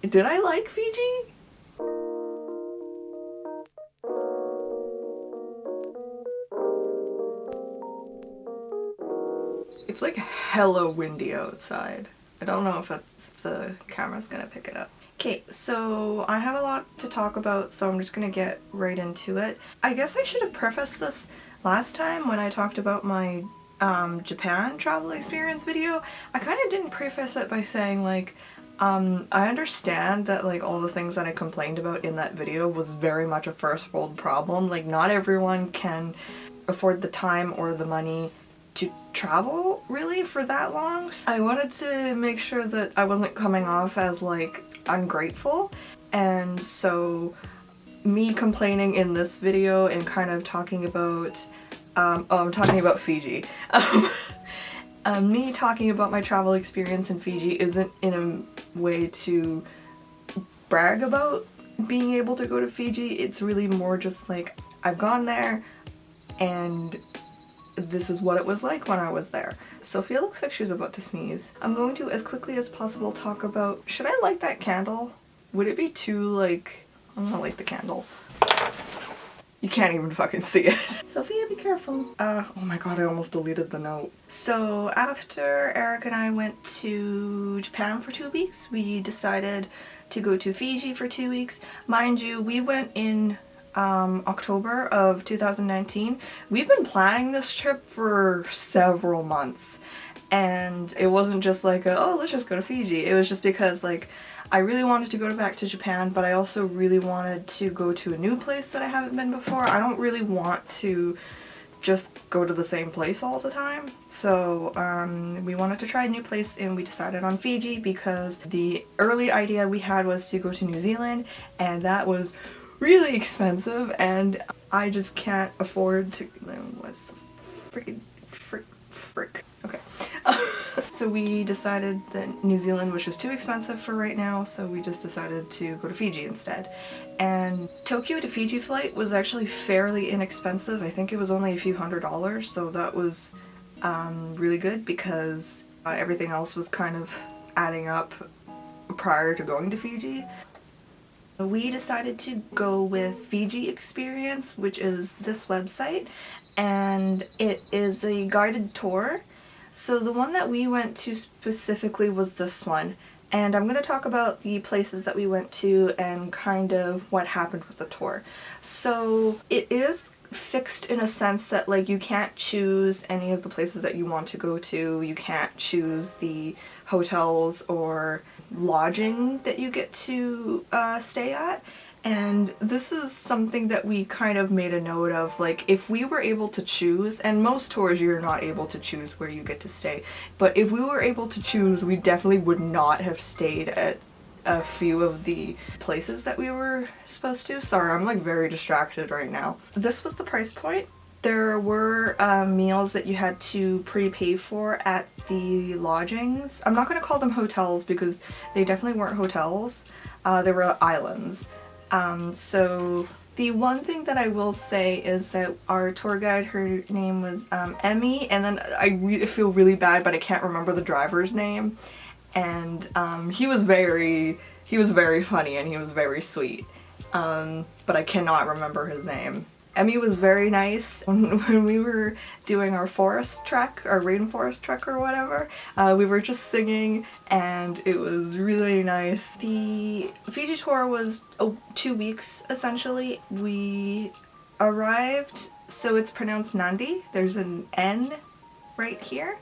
Did I like Fiji? It's like hella windy outside. I don't know if the camera's gonna pick it up. Okay, so I have a lot to talk about, so I'm just gonna get right into it. I guess I should have prefaced this last time when I talked about my Japan travel experience video. I kind of didn't preface it by saying like, I understand that like all the things that I complained about in that video was very much a first world problem. Like not everyone can afford the time or the money to travel really for that long. So I wanted to make sure that I wasn't coming off as like ungrateful, and so me complaining in this video and kind of talking about I'm talking about Fiji. Me talking about my travel experience in Fiji isn't in a way to brag about being able to go to Fiji. It's really more just like I've gone there and this is what it was like when I was there. Sophia looks like she's about to sneeze. I'm going to, as quickly as possible, talk about, should I light that candle? Would it be too like, I'm gonna light the candle. You can't even fucking see it. Sophia, be careful. Oh my god, I almost deleted the note. So after Eric and I went to Japan for 2 weeks, we decided to go to Fiji for 2 weeks. Mind you, we went in October of 2019. We've been planning this trip for several months, and it wasn't just like oh let's just go to Fiji. It was just because like I really wanted to go back to Japan, but I also really wanted to go to a new place that I haven't been before. I don't really want to just go to the same place all the time. So we wanted to try a new place and we decided on Fiji because the early idea we had was to go to New Zealand, and that was really expensive and I just can't afford to. What's the frick? Okay. So we decided that New Zealand was just too expensive for right now, so we just decided to go to Fiji instead. And Tokyo to Fiji flight was actually fairly inexpensive. I think it was only a few $100s, so that was really good because everything else was kind of adding up prior to going to Fiji. We decided to go with Fiji Experience, which is this website, and it is a guided tour. So the one that we went to specifically was this one, and I'm going to talk about the places that we went to and kind of what happened with the tour. So it is fixed in a sense that like you can't choose any of the places that you want to go to. You can't choose the hotels or lodging that you get to stay at, and this is something that we kind of made a note of. Like if we were able to choose, and most tours you're not able to choose where you get to stay, but if we were able to choose, we definitely would not have stayed at a few of the places that we were supposed to. Sorry, I'm like very distracted right now. This was the price point. There were meals that you had to prepay for at the lodgings. I'm not going to call them hotels because they definitely weren't hotels. They were islands. So the one thing that I will say is that our tour guide, her name was Emmy, and then I feel really bad but I can't remember the driver's name. And he was very funny and he was very sweet. But I cannot remember his name. Emmy was very nice. When we were doing our forest trek, our rainforest trek or whatever, we were just singing and it was really nice. The Fiji tour was 2 weeks essentially. We arrived, so it's pronounced Nandi. There's an N right here.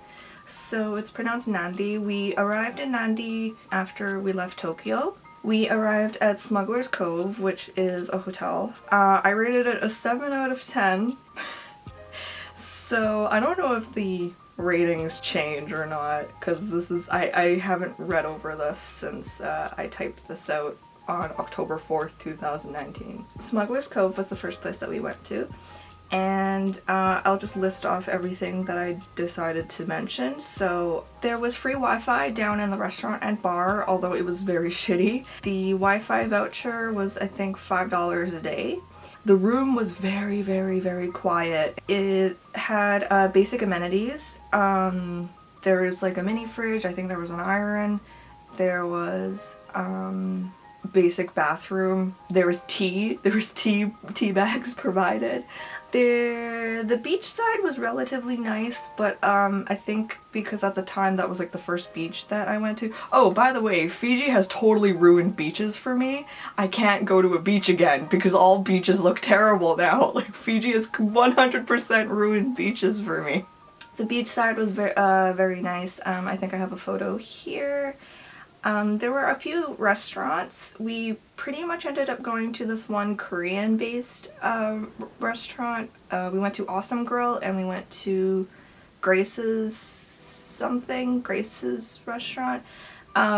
So it's pronounced Nandi. We arrived in Nandi after we left Tokyo. We arrived at Smugglers Cove, which is a hotel. I rated it a 7 out of 10. So I don't know if the ratings change or not, because this is, I haven't read over this since I typed this out on October 4th, 2019. Smugglers Cove was the first place that we went to. And I'll just list off everything that I decided to mention. So there was free Wi-Fi down in the restaurant and bar, although it was very shitty. The Wi-Fi voucher was I think $5 a day. The room was very, very, very quiet. It had basic amenities. There was like a mini fridge, I think there was an iron, there was basic bathroom. There was tea bags provided. The beach side was relatively nice, but I think because at the time that was like the first beach that I went to. Oh, by the way, Fiji has totally ruined beaches for me. I can't go to a beach again because all beaches look terrible now. Like, Fiji has 100% ruined beaches for me. The beach side was very nice. I think I have a photo here. There were a few restaurants. We pretty much ended up going to this one Korean-based restaurant. We went to Awesome Grill and we went to Grace's restaurant,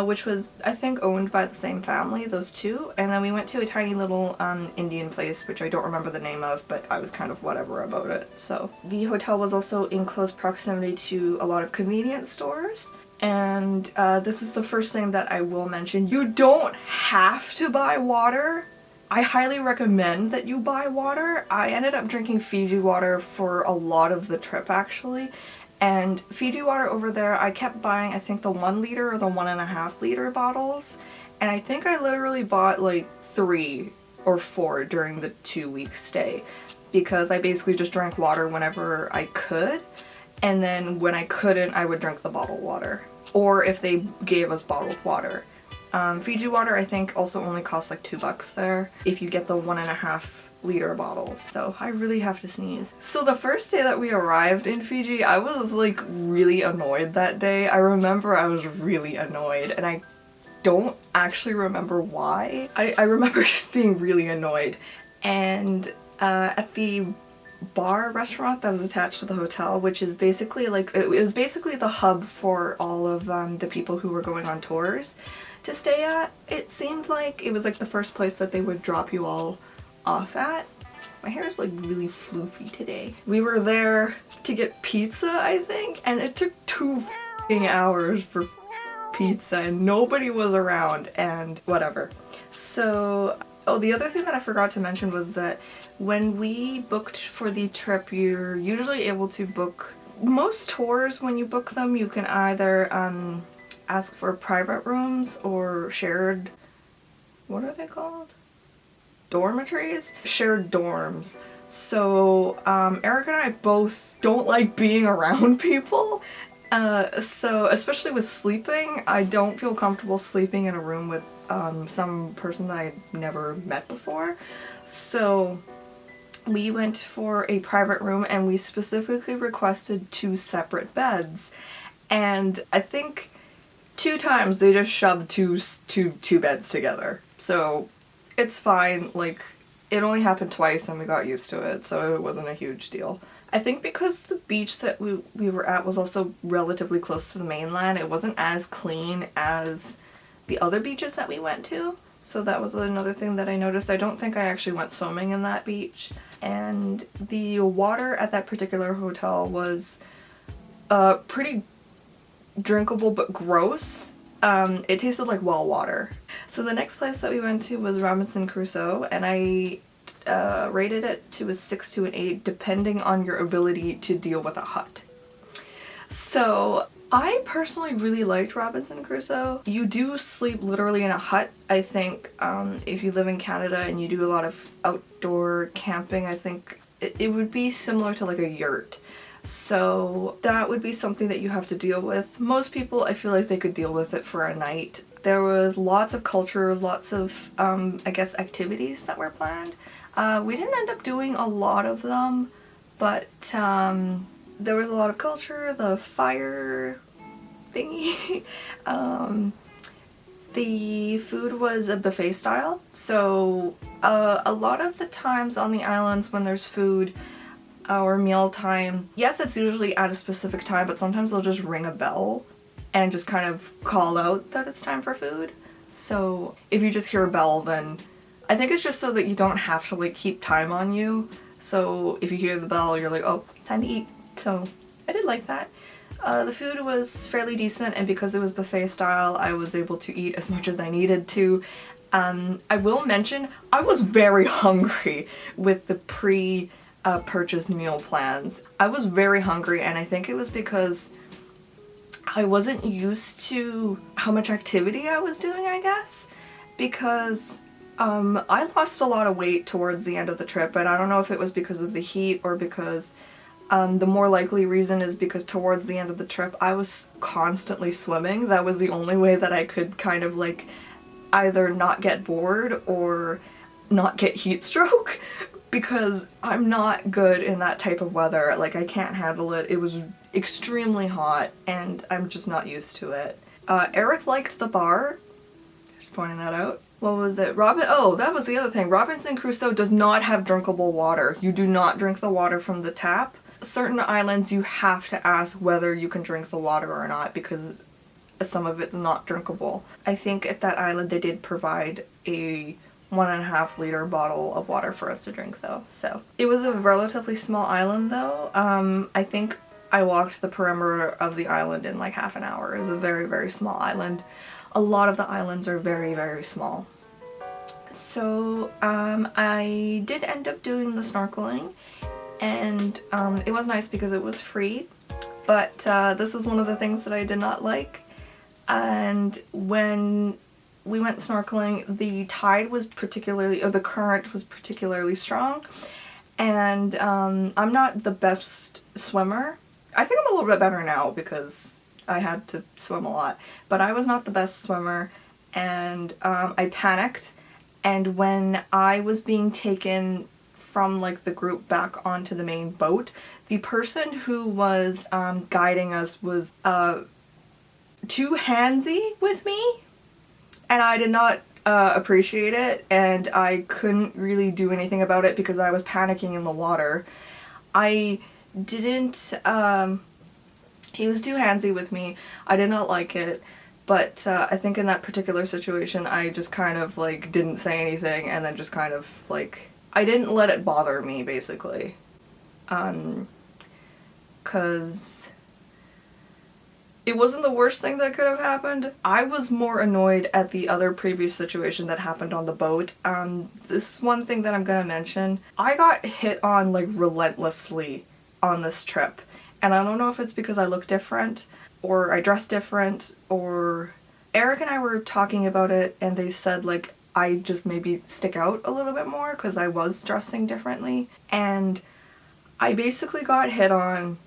which was, I think, owned by the same family, those two. And then we went to a tiny little Indian place, which I don't remember the name of, but I was kind of whatever about it. So the hotel was also in close proximity to a lot of convenience stores. And this is the first thing that I will mention. You don't have to buy water. I highly recommend that you buy water. I ended up drinking Fiji water for a lot of the trip, actually. And Fiji water over there, I kept buying, I think, the 1 liter or the 1.5 liter bottles. And I think I literally bought like 3 or 4 during the 2-week stay. Because I basically just drank water whenever I could. And then when I couldn't, I would drink the bottled water. Or if they gave us bottled water. Fiji water, I think, also only costs like $2 there if you get the 1.5 liter bottles. So I really have to sneeze. So the first day that we arrived in Fiji, I was like really annoyed that day. I remember I was really annoyed, and I don't actually remember why. I remember just being really annoyed. And at the bar restaurant that was attached to the hotel, which is basically like, it was basically the hub for all of the people who were going on tours to stay at. It seemed like it was like the first place that they would drop you all off at. My hair is like really floofy today. We were there to get pizza, I think, and it took 2 hours for pizza and nobody was around and whatever. So, oh, the other thing that I forgot to mention was that when we booked for the trip, you're usually able to book most tours. When you book them, you can either ask for private rooms or shared, what are they called? Dormitories? Shared dorms. So Eric and I both don't like being around people. So especially with sleeping, I don't feel comfortable sleeping in a room with some person that I'd never met before. So we went for a private room and we specifically requested 2 separate beds. And I think 2 times they just shoved two beds together. So it's fine, like, it only happened twice and we got used to it, so it wasn't a huge deal. I think because the beach that we were at was also relatively close to the mainland, it wasn't as clean as the other beaches that we went to. So that was another thing that I noticed. I don't think I actually went swimming in that beach. And the water at that particular hotel was pretty drinkable but gross. It tasted like well water. So the next place that we went to was Robinson Crusoe, and I rated it to a 6 to an 8 depending on your ability to deal with a hut. So I personally really liked Robinson Crusoe. You do sleep literally in a hut, I think. If you live in Canada and you do a lot of outdoor camping, I think it would be similar to like a yurt. So that would be something that you have to deal with. Most people, I feel like they could deal with it for a night. There was lots of culture, lots of, I guess, activities that were planned. We didn't end up doing a lot of them, but there was a lot of culture, the fire thingy. The food was a buffet style, so a lot of the times on the islands when there's food or meal time, yes, it's usually at a specific time, but sometimes they'll just ring a bell and just kind of call out that it's time for food. So if you just hear a bell, then I think it's just so that you don't have to like keep time on you. So if you hear the bell, you're like, oh, time to eat. So I did like that. The food was fairly decent, and because it was buffet style, I was able to eat as much as I needed to. I will mention, I was very hungry with the purchased meal plans. I was very hungry, and I think it was because I wasn't used to how much activity I was doing, I guess. because I lost a lot of weight towards the end of the trip, and I don't know if it was because of the heat or because the more likely reason is because towards the end of the trip I was constantly swimming. That was the only way that I could kind of like either not get bored or not get heat stroke because I'm not good in that type of weather. Like, I can't handle it. It was extremely hot and I'm just not used to it. Eric liked the bar. Just pointing that out. What was it? Oh, that was the other thing. Robinson Crusoe does not have drinkable water. You do not drink the water from the tap. Certain islands you have to ask whether you can drink the water or not because some of it's not drinkable. I think at that island they did provide a 1.5 liter bottle of water for us to drink though. So it was a relatively small island though. I think I walked the perimeter of the island in like half an hour. It was a very, very small island. A lot of the islands are very, very small. So I did end up doing the snorkeling, and it was nice because it was free, but this is one of the things that I did not like. And when we went snorkeling, the tide was particularly, or the current was particularly strong, and I'm not the best swimmer. I think I'm a little bit better now because I had to swim a lot, but I was not the best swimmer, and I panicked, and when I was being taken from like the group back onto the main boat, the person who was guiding us was too handsy with me, and I did not appreciate it, and I couldn't really do anything about it because I was panicking in the water. I didn't he was too handsy with me. I did not like it, but I think in that particular situation I just kind of like didn't say anything and then just kind of like, I didn't let it bother me basically. 'Cause it wasn't the worst thing that could have happened. I was more annoyed at the other previous situation that happened on the boat. This one thing that I'm gonna mention, I got hit on like relentlessly on this trip. And I don't know if it's because I look different, or I dress different, or Eric and I were talking about it and they said like I just maybe stick out a little bit more because I was dressing differently. And I basically got hit on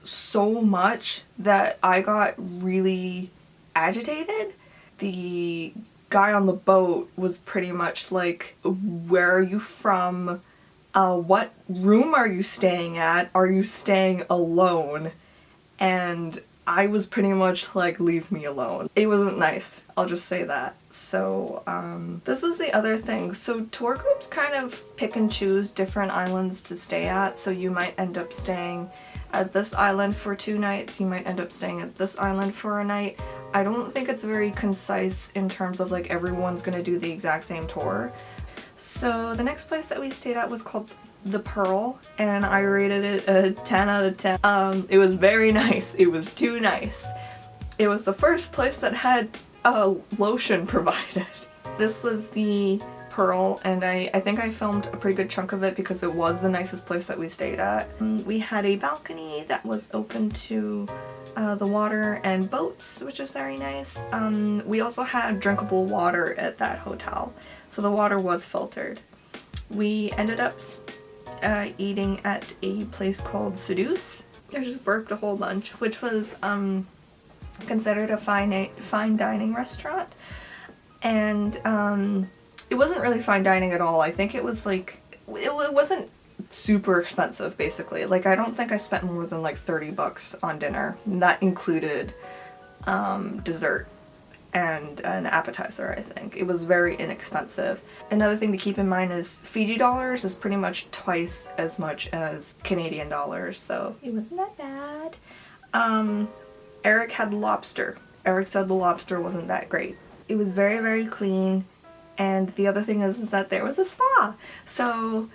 so much that I got really agitated. The guy on the boat was pretty much like, where are you from? What room are you staying at? Are you staying alone? And I was pretty much like, leave me alone. It wasn't nice, I'll just say that. So this is the other thing. So tour groups kind of pick and choose different islands to stay at. So you might end up staying at this island for 2 nights, you might end up staying at this island for a night. I don't think it's very concise in terms of like everyone's gonna do the exact same tour. So the next place that we stayed at was called The Pearl, and I rated it a 10 out of 10. It was very nice. It was too nice. It was the first place that had lotion provided. This was the Pearl, and I think I filmed a pretty good chunk of it because it was the nicest place that we stayed at. We had a balcony that was open to the water and boats, which is very nice. We also had drinkable water at that hotel, so the water was filtered. We ended up eating at a place called Seduce. I just burped a whole bunch, which was considered a fine dining restaurant, and it wasn't really fine dining at all. I think it was like, it wasn't super expensive basically. Like, I don't think I spent more than like 30 bucks on dinner. And that included dessert and an appetizer, I think. It was very inexpensive. Another thing to keep in mind is Fiji dollars is pretty much twice as much as Canadian dollars, so it wasn't that bad. Eric had lobster. Eric said the lobster wasn't that great. It was very, very clean. And the other thing is that there was a spa. So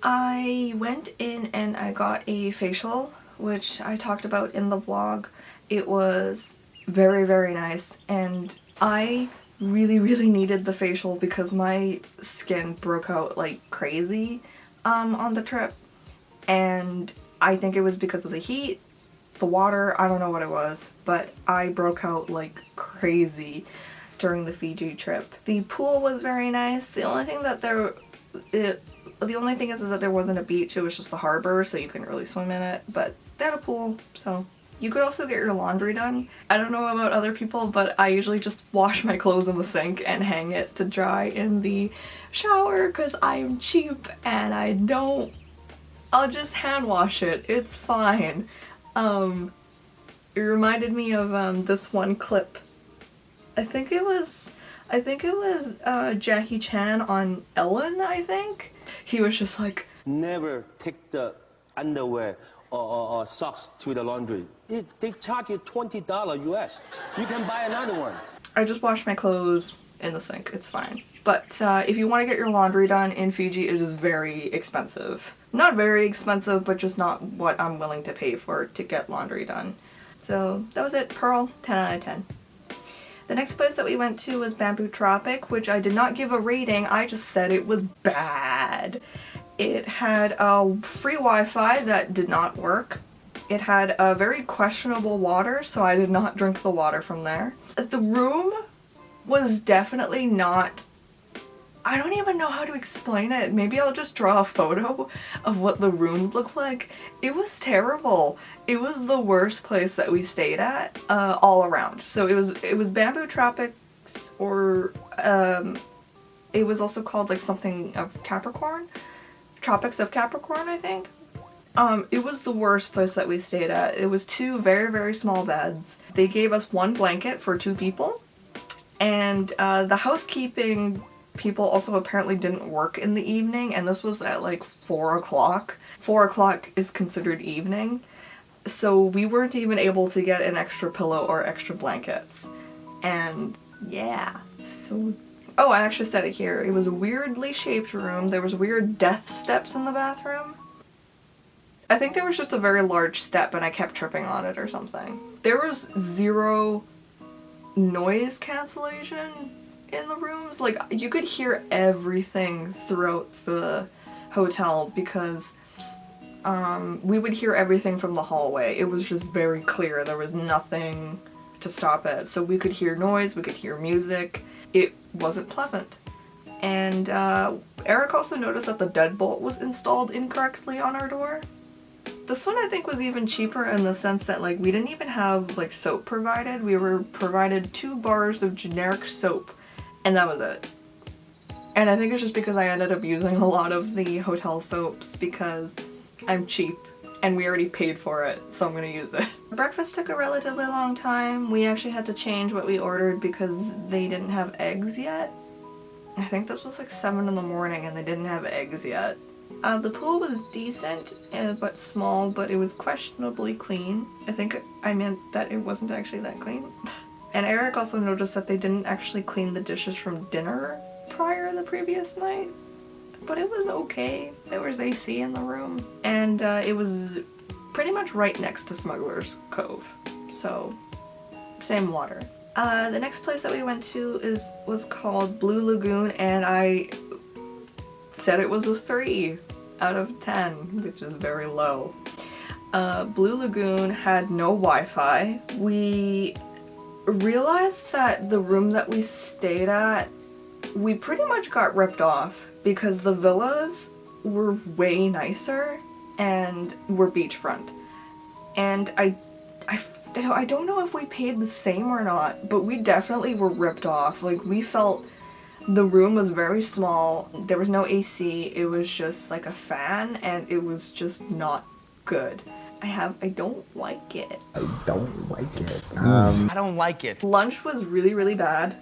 I went in and I got a facial, which I talked about in the vlog. It was very, very nice, and I really, really needed the facial because my skin broke out like crazy on the trip, and I think it was because of the heat, the water, I don't know what it was, but I broke out like crazy. during the Fiji trip. The pool was very nice. The only thing is that there wasn't a beach, it was just the harbor, so you couldn't really swim in it, but they had a pool, so. You could also get your laundry done. I don't know about other people, but I usually just wash my clothes in the sink and hang it to dry in the shower because I'm cheap and I'll just hand wash it. It's fine. It reminded me of this one clip. I think it was Jackie Chan on Ellen, I think. He was just like, never take the underwear or socks to the laundry. They charge you $20 US. You can buy another one. I just wash my clothes in the sink, it's fine. But if you want to get your laundry done in Fiji, it is very expensive. Not very expensive, but just not what I'm willing to pay for to get laundry done. So that was it. Pearl, 10 out of 10. The next place that we went to was Bamboo Tropic, which I did not give a rating, I just said it was bad. It had free Wi-Fi that did not work. It had very questionable water, so I did not drink the water from there. The room was definitely not... I don't even know how to explain it. Maybe I'll just draw a photo of what the room looked like. It was terrible. It was the worst place that we stayed at all around. So it was Bamboo Tropics, or it was also called like something of Capricorn. Tropics of Capricorn, I think. It was the worst place that we stayed at. It was 2 very, very small beds. They gave us 1 blanket for 2 people. And the housekeeping people also apparently didn't work in the evening, and this was at like 4 o'clock. 4 o'clock is considered evening. So we weren't even able to get an extra pillow or extra blankets. And yeah, so... Oh, I actually said it here. It was a weirdly shaped room. There was weird death steps in the bathroom. I think there was just a very large step and I kept tripping on it or something. There was 0 noise cancellation in the rooms. Like, you could hear everything throughout the hotel because we would hear everything from the hallway. It was just very clear. There was nothing to stop it. So we could hear noise, we could hear music. It wasn't pleasant. And Eric also noticed that the deadbolt was installed incorrectly on our door. This one I think was even cheaper in the sense that like we didn't even have like soap provided. We were provided 2 bars of generic soap and that was it. And I think it's just because I ended up using a lot of the hotel soaps because I'm cheap and we already paid for it, so I'm gonna use it. Breakfast took a relatively long time. We actually had to change what we ordered because they didn't have eggs yet. I think this was like 7 in the morning and they didn't have eggs yet. The pool was decent, but small, but it was questionably clean. I think I meant that it wasn't actually that clean. And Eric also noticed that they didn't actually clean the dishes from dinner prior the previous night. But it was okay. There was AC in the room. And it was pretty much right next to Smugglers Cove. So, same water. The next place that we went to was called Blue Lagoon, and I said it was a 3 out of 10, which is very low. Blue Lagoon had no Wi-Fi. We realized that the room that we stayed at, we pretty much got ripped off because the villas were way nicer and were beachfront. And I don't know if we paid the same or not, but we definitely were ripped off. Like, we felt the room was very small, there was no AC, it was just like a fan, and it was just not good. I don't like it. I don't like it. I don't like it. Lunch was really, really bad.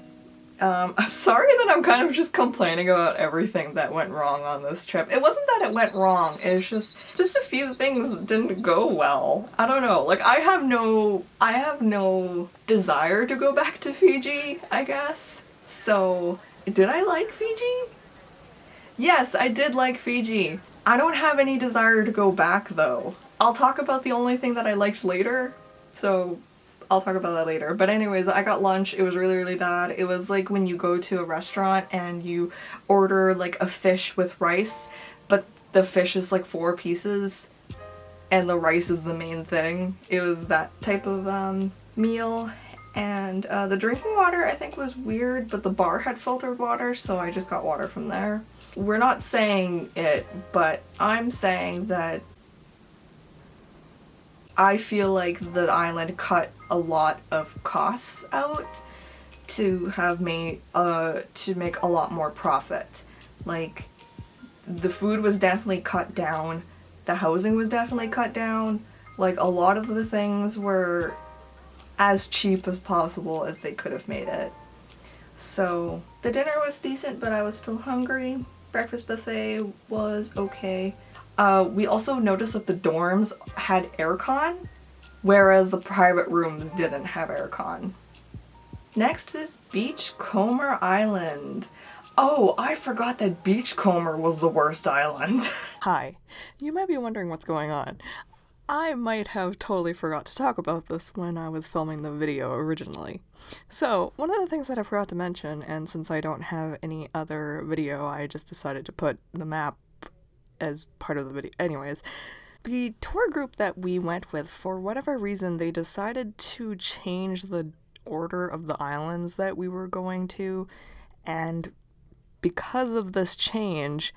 I'm sorry that I'm kind of just complaining about everything that went wrong on this trip. It wasn't that it went wrong, it's just a few things didn't go well. I don't know, like I have no desire to go back to Fiji, I guess. So, did I like Fiji? Yes, I did like Fiji. I don't have any desire to go back though. I'll talk about the only thing that I liked later, so I'll talk about that later. But anyways, I got lunch. It was really, really bad. It was like when you go to a restaurant and you order like a fish with rice, but the fish is like 4 pieces and the rice is the main thing. It was that type of meal, And the drinking water I think was weird, but the bar had filtered water, so I just got water from there. We're not saying it, but I'm saying that I feel like the island cut a lot of costs out to have made to make a lot more profit. Like, the food was definitely cut down, the housing was definitely cut down, like a lot of the things were as cheap as possible as they could have made it. So the dinner was decent, but I was still hungry. Breakfast buffet was okay. We also noticed that the dorms had aircon, whereas the private rooms didn't have aircon. Next is Beachcomber Island. Oh, I forgot that Beachcomber was the worst island. Hi. You might be wondering what's going on. I might have totally forgot to talk about this when I was filming the video originally. So, one of the things that I forgot to mention, and since I don't have any other video, I just decided to put the map as part of the video. Anyways, the tour group that we went with, for whatever reason, they decided to change the order of the islands that we were going to, and because of this change,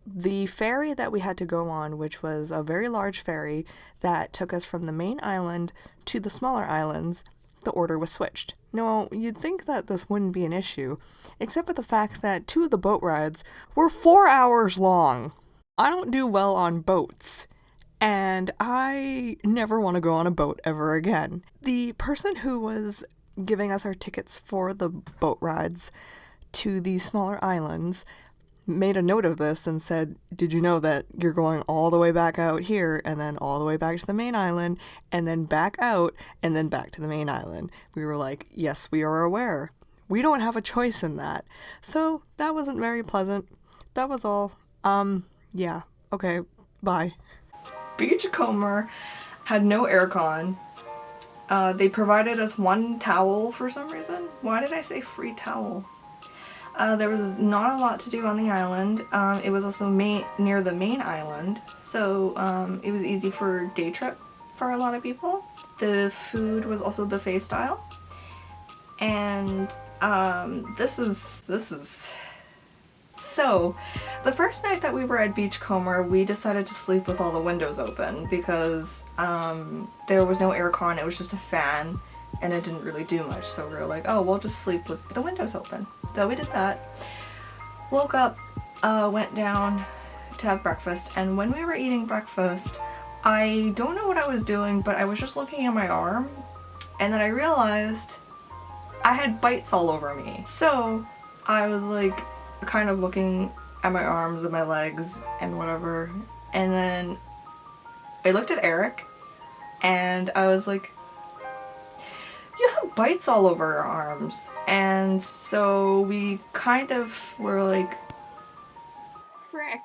the ferry that we had to go on, which was a very large ferry that took us from the main island to the smaller islands, the order was switched. Now, you'd think that this wouldn't be an issue, except for the fact that 2 of the boat rides were 4 hours long. I don't do well on boats, and I never want to go on a boat ever again. The person who was giving us our tickets for the boat rides to the smaller islands made a note of this and said, did you know that you're going all the way back out here and then all the way back to the main island and then back out and then back to the main island? We were like, yes, we are aware. We don't have a choice in that. So that wasn't very pleasant. That was all. Yeah. Okay. Bye. Beachcomber had no aircon. They provided us 1 towel for some reason. Why did I say free towel? There was not a lot to do on the island. It was also near the main island, so it was easy for day trip for a lot of people. The food was also buffet style, and this is so the first night that we were at Beachcomber, we decided to sleep with all the windows open because there was no aircon. It was just a fan, and it didn't really do much, so we were like, oh, we'll just sleep with the windows open. So we did that. Woke up, went down to have breakfast, and when we were eating breakfast, I don't know what I was doing, but I was just looking at my arm, and then I realized I had bites all over me. So I was like kind of looking at my arms and my legs and whatever, and then I looked at Eric, and I was like, you have bites all over your arms. And so we kind of were like, frick,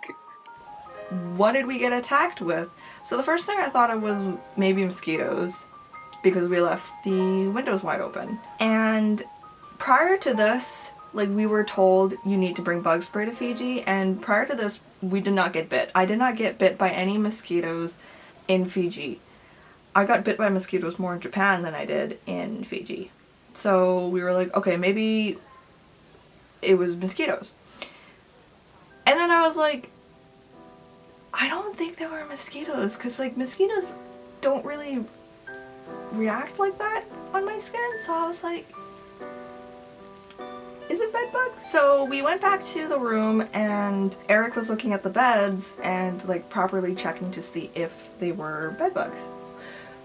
what did we get attacked with? So the first thing I thought of was maybe mosquitoes, because we left the windows wide open. And prior to this, like, we were told you need to bring bug spray to Fiji, and prior to this we did not get bit. I did not get bit by any mosquitoes in Fiji. I got bit by mosquitoes more in Japan than I did in Fiji. So we were like, okay, maybe it was mosquitoes. And then I was like, I don't think they were mosquitoes, because like mosquitoes don't really react like that on my skin. So I was like, is it bed bugs? So we went back to the room, and Eric was looking at the beds and like properly checking to see if they were bed bugs.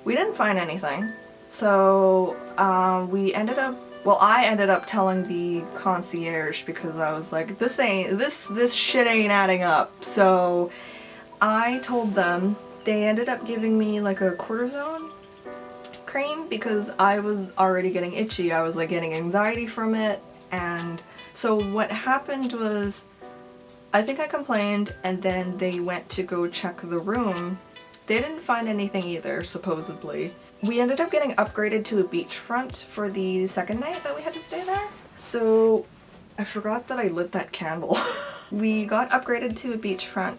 We didn't find anything, so I ended up telling the concierge, because I was like, this shit ain't adding up. So I told them. They ended up giving me like a cortisone cream because I was already getting itchy. I was like getting anxiety from it, and so what happened was, I think I complained, and then they went to go check the room. They didn't find anything either, supposedly. We ended up getting upgraded to a beachfront for the second night that we had to stay there. So I forgot that I lit that candle. We got upgraded to a beachfront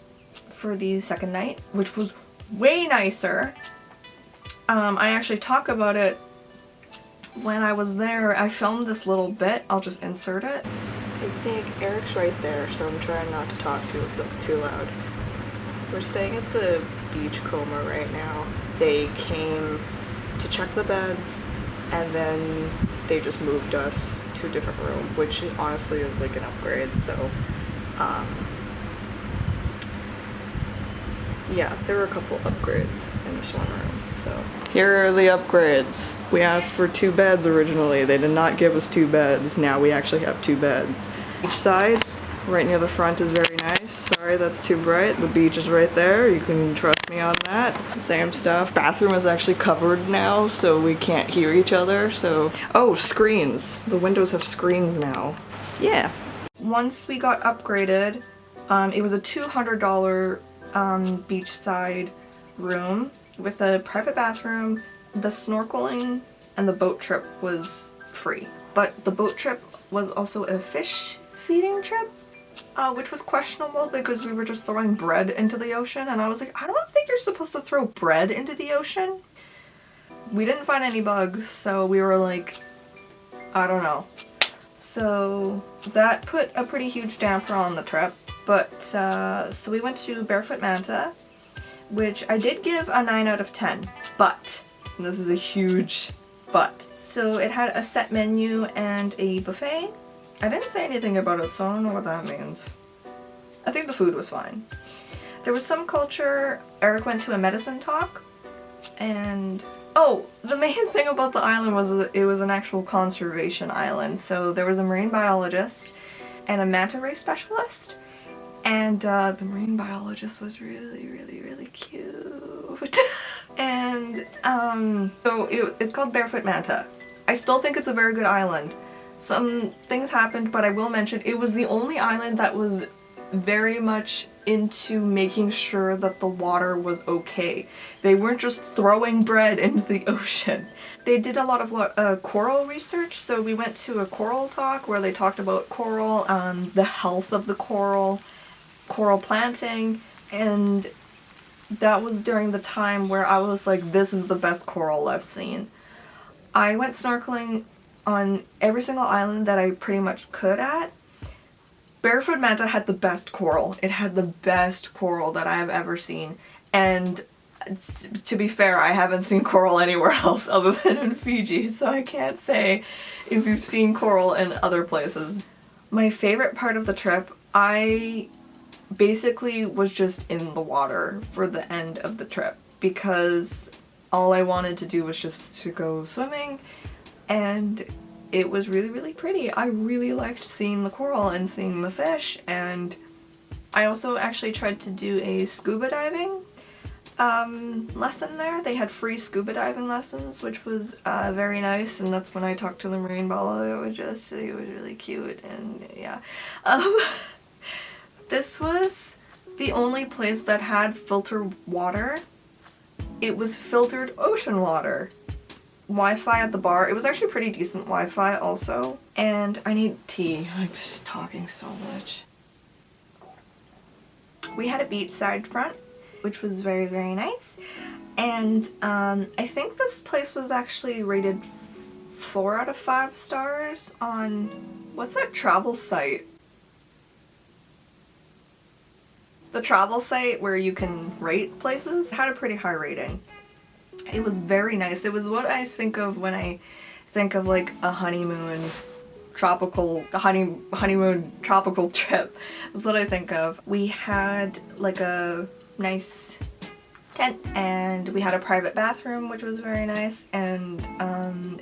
for the second night, which was way nicer. I actually talk about it when I was there, I filmed this little bit. I'll just insert it. I think Eric's right there, so I'm trying not to talk too loud. We're staying at the beachcomber right now. They came to check the beds, and then they just moved us to a different room, which honestly is like an upgrade, so yeah, there were a couple upgrades in this one room, so. Here are the upgrades. We asked for 2 beds originally. They did not give us 2 beds. Now we actually have 2 beds. Each side, right near the front, is very nice. Sorry, that's too bright. The beach is right there. You can trust me on that. Same stuff. Bathroom is actually covered now, so we can't hear each other, so. Oh, screens. The windows have screens now. Yeah. Once we got upgraded, it was a $200 beachside room with a private bathroom. The snorkeling and the boat trip was free, but the boat trip was also a fish feeding trip, which was questionable because we were just throwing bread into the ocean, and I was like, I don't think you're supposed to throw bread into the ocean. We didn't find any bugs, so we were like, I don't know. So that put a pretty huge damper on the trip. But, so we went to Barefoot Manta, which I did give a 9 out of 10, but, and this is a huge but. So it had a set menu and a buffet. I didn't say anything about it, so I don't know what that means. I think the food was fine. There was some culture. Eric went to a medicine talk, and oh, the main thing about the island was that it was an actual conservation island. So there was a marine biologist and a manta ray specialist. And the marine biologist was really, really, really cute. And so it's called Barefoot Manta. I still think it's a very good island. Some things happened, but I will mention it was the only island that was very much into making sure that the water was okay. They weren't just throwing bread into the ocean. They did a lot of coral research, so we went to a coral talk where they talked about coral, the health of the coral planting, and that was during the time where I was like, this is the best coral I've seen. I went snorkeling on every single island that I pretty much could at. Barefoot Manta had the best coral. It had the best coral that I have ever seen, and to be fair, I haven't seen coral anywhere else other than in Fiji, so I can't say if you've seen coral in other places. My favorite part of the trip, I basically was just in the water for the end of the trip because all I wanted to do was just to go swimming, and it was really, really pretty. I really liked seeing the coral and seeing the fish, and I also actually tried to do a scuba diving lesson there. They had free scuba diving lessons, which was very nice, and that's when I talked to the marine biologist. It was really cute, and yeah. This was the only place that had filtered water. It was filtered ocean water. Wi-Fi at the bar. It was actually pretty decent Wi-Fi also. And I need tea. I'm just talking so much. We had a beachside front, which was very, very nice. And I think this place was actually rated 4 out of 5 stars on, what's that travel site? The travel site where you can rate places. It had a pretty high rating. It was very nice. It was what I think of when I think of like a honeymoon tropical trip. That's what I think of. We had like a nice tent, and we had a private bathroom, which was very nice, and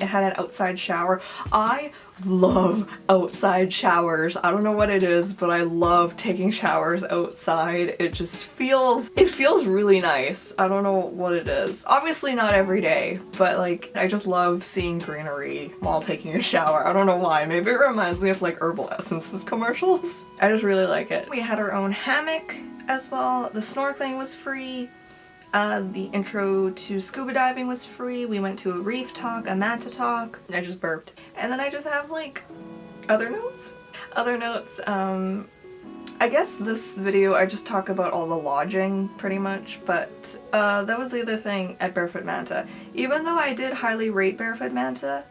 it had an outside shower. I love outside showers. I don't know what it is, but I love taking showers outside. It feels really nice. I don't know what it is. Obviously not every day, but like I just love seeing greenery while taking a shower. I don't know why. Maybe it reminds me of like Herbal Essences commercials. I just really like it. We had our own hammock as well. The snorkeling was free. The intro to scuba diving was free. We went to a reef talk, a manta talk. I just burped. And then I just have like other notes. I guess this video I just talk about all the lodging pretty much, but that was the other thing at Barefoot Manta. Even though I did highly rate Barefoot Manta,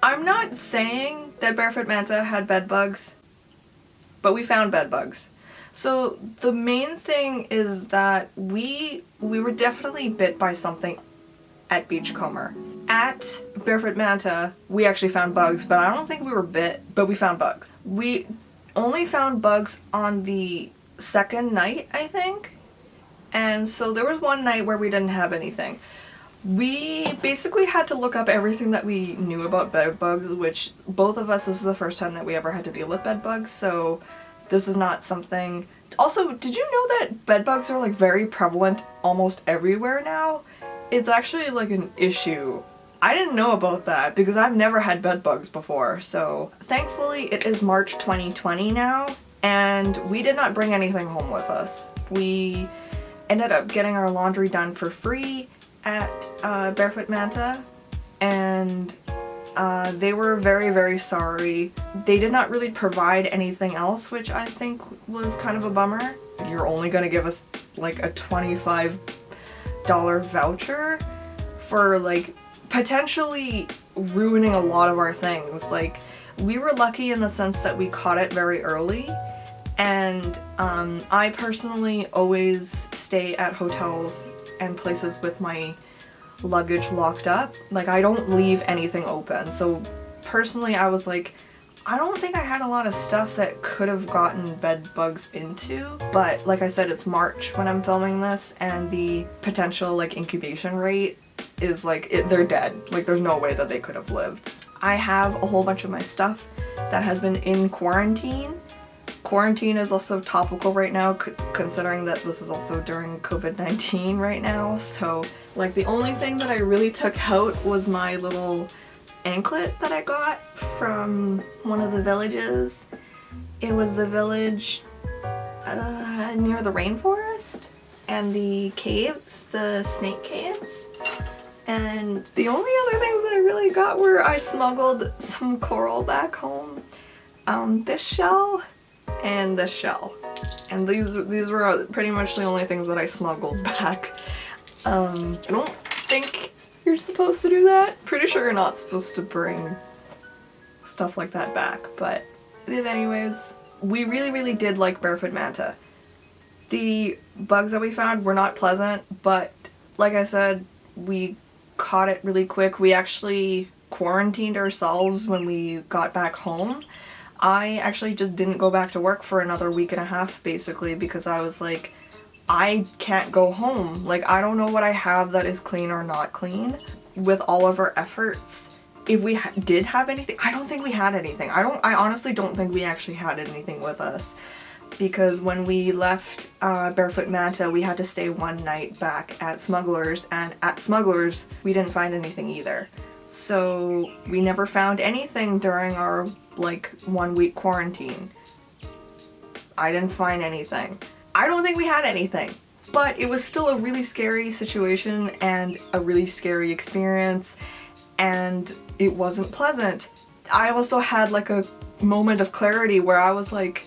I'm not saying that Barefoot Manta had bed bugs, but we found bed bugs. So the main thing is that we were definitely bit by something at Beachcomber. At Barefoot Manta, we actually found bugs, but I don't think we were bit, but we found bugs. We only found bugs on the second night, I think. And so there was one night where we didn't have anything. We basically had to look up everything that we knew about bed bugs, which both of us, this is the first time that we ever had to deal with bed bugs, so this is not something... Also, did you know that bed bugs are like very prevalent almost everywhere now? It's actually like an issue. I didn't know about that because I've never had bed bugs before, so thankfully it is March 2020 now, and we did not bring anything home with us. We ended up getting our laundry done for free at Barefoot Manta, and they were very, very sorry. They did not really provide anything else, which I think was kind of a bummer. You're only gonna give us like a $25 voucher for like potentially ruining a lot of our things. Like, we were lucky in the sense that we caught it very early, and I personally always stay at hotels and places with my luggage locked up. Like, I don't leave anything open. So personally, I was like, I don't think I had a lot of stuff that could have gotten bed bugs into, but like I said, it's March when I'm filming this, and the potential like incubation rate is like, they're dead. Like, there's no way that they could have lived. I have a whole bunch of my stuff that has been in quarantine. Quarantine is also topical right now, considering that this is also during COVID-19 right now. So like, the only thing that I really took out was my little anklet that I got from one of the villages. It was the village near the rainforest and the caves, the snake caves. And the only other things that I really got were I smuggled some coral back home. This shell and this shell. And these were pretty much the only things that I smuggled back. I don't think you're supposed to do that. Pretty sure you're not supposed to bring stuff like that back, but I did anyways. We really, really did like Barefoot Manta. The bugs that we found were not pleasant, but like I said, we caught it really quick. We actually quarantined ourselves when we got back home. I actually just didn't go back to work for another week and a half, basically, because I was like, I can't go home. Like, I don't know what I have that is clean or not clean. With all of our efforts, if we did have anything, I don't think we had anything. I honestly don't think we actually had anything with us, because when we left Barefoot Manta, we had to stay one night back at Smugglers, and at Smugglers, we didn't find anything either. So we never found anything during our like 1 week quarantine. I didn't find anything. I don't think we had anything, but it was still a really scary situation and a really scary experience, and it wasn't pleasant. I also had like a moment of clarity where I was like,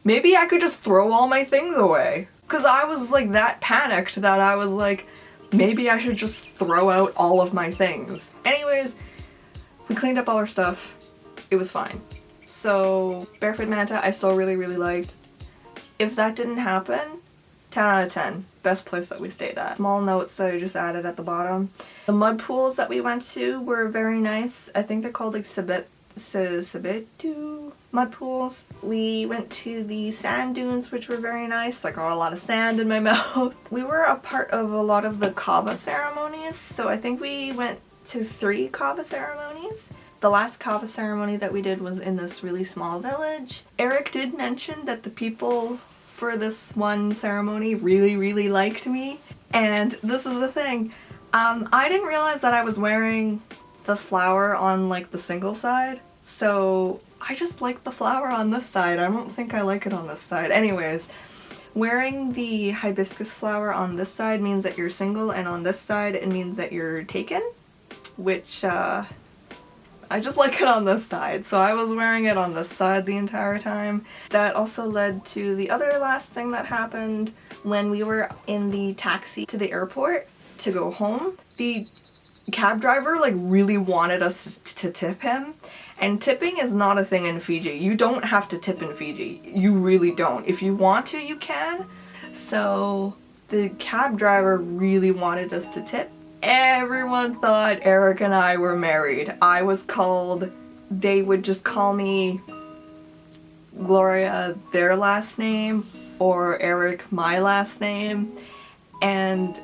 maybe I could just throw all my things away. Because I was like that panicked that I was like, maybe I should just throw out all of my things. Anyways, we cleaned up all our stuff. It was fine. So Barefoot Manta I still really, really liked. If that didn't happen, 10 out of 10. Best place that we stayed at. Small notes that I just added at the bottom. The mud pools that we went to were very nice. I think they're called like Sept mud pools. We went to the sand dunes, which were very nice. Like, got a lot of sand in my mouth. We were a part of a lot of the kava ceremonies, so I think we went to 3 kava ceremonies. The last kava ceremony that we did was in this really small village. Eric did mention that the people for this one ceremony really, really liked me. And this is the thing. I didn't realize that I was wearing the flower on like the single side. So I just like the flower on this side. I don't think I like it on this side. Anyways, wearing the hibiscus flower on this side means that you're single, and on this side it means that you're taken, which I just like it on this side, so I was wearing it on this side the entire time. That also led to the other last thing that happened when we were in the taxi to the airport to go home. The cab driver like really wanted us to tip him. And tipping is not a thing in Fiji. You don't have to tip in Fiji. You really don't. If you want to, you can. So the cab driver really wanted us to tip. Everyone thought Eric and I were married. I was called, they would just call me Gloria, their last name, or Eric, my last name. And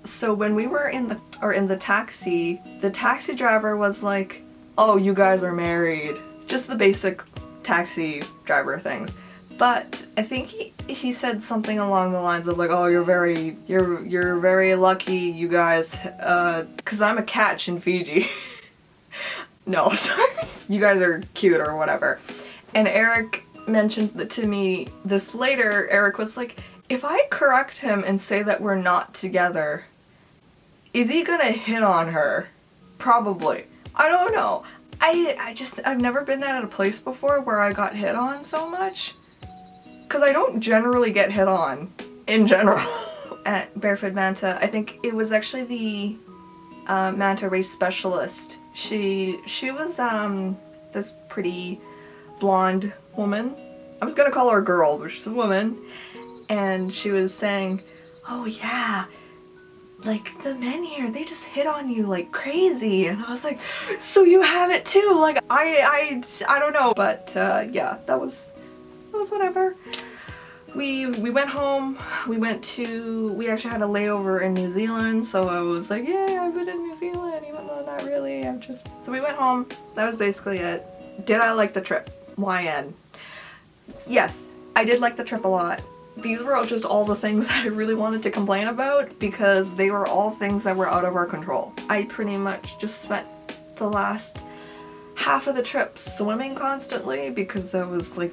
so when we were in the taxi driver was like, "Oh, you guys are married." Just the basic taxi driver things. But I think he said something along the lines of like, "Oh, you're very lucky, you guys, 'cause I'm a catch in Fiji." No, sorry. You guys are cute or whatever. And Eric mentioned to me this later. Eric was like, "If I correct him and say that we're not together, is he gonna hit on her?" Probably. I don't know. I've never been at a place before where I got hit on so much. Because I don't generally get hit on, in general. At Barefoot Manta, I think it was actually the manta race specialist. She was this pretty blonde woman. I was gonna call her a girl, but she's a woman. And she was saying, "Oh yeah, like the men here, they just hit on you like crazy." And I was like, "So you have it too?" Like I don't know, but yeah, that was whatever. We went home. We actually had a layover in New Zealand, so I was like, "Yeah, I've been in New Zealand, even though not really." So we went home. That was basically it. Did I like the trip? YN. Yes, I did like the trip a lot. These were just all the things that I really wanted to complain about because they were all things that were out of our control. I pretty much just spent the last half of the trip swimming constantly because that was like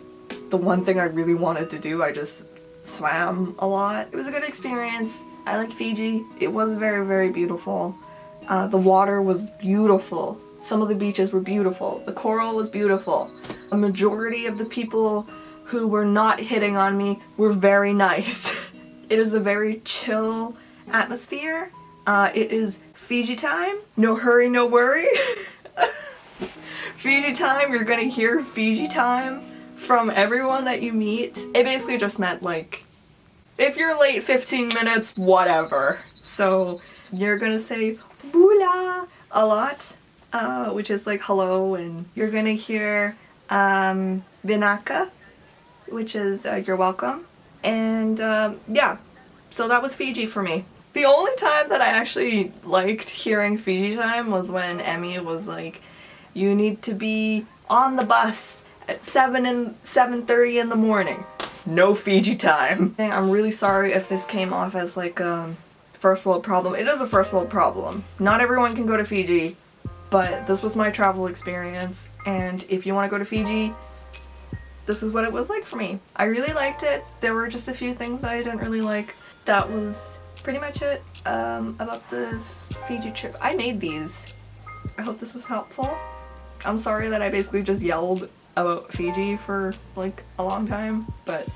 the one thing I really wanted to do. I just swam a lot. It was a good experience. I like Fiji. It was very, very beautiful. The water was beautiful. Some of the beaches were beautiful. The coral was beautiful. A majority of the people who were not hitting on me were very nice. It is a very chill atmosphere. It is Fiji time. No hurry, no worry. Fiji time, you're gonna hear Fiji time from everyone that you meet. It basically just meant like, if you're late 15 minutes, whatever. So you're gonna say bula a lot, which is like hello, and you're gonna hear vinaka, which is you're welcome. And yeah, so that was Fiji for me. The only time that I actually liked hearing Fiji time was when Emmy was like, "You need to be on the bus at 7:30 in the morning. No Fiji time." I'm really sorry if this came off as like a first world problem. It is a first world problem. Not everyone can go to Fiji, but this was my travel experience, and if you want to go to Fiji, this is what it was like for me. I really liked it. There were just a few things that I didn't really like. That was pretty much it about the Fiji trip. I made these. I hope this was helpful. I'm sorry that I basically just yelled about Fiji for like a long time, but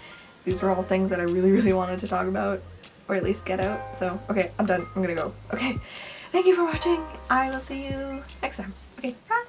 these were all things that I really, really wanted to talk about, or at least get out. So, okay, I'm done. I'm gonna go. Okay, thank you for watching. I will see you next time. Okay, bye.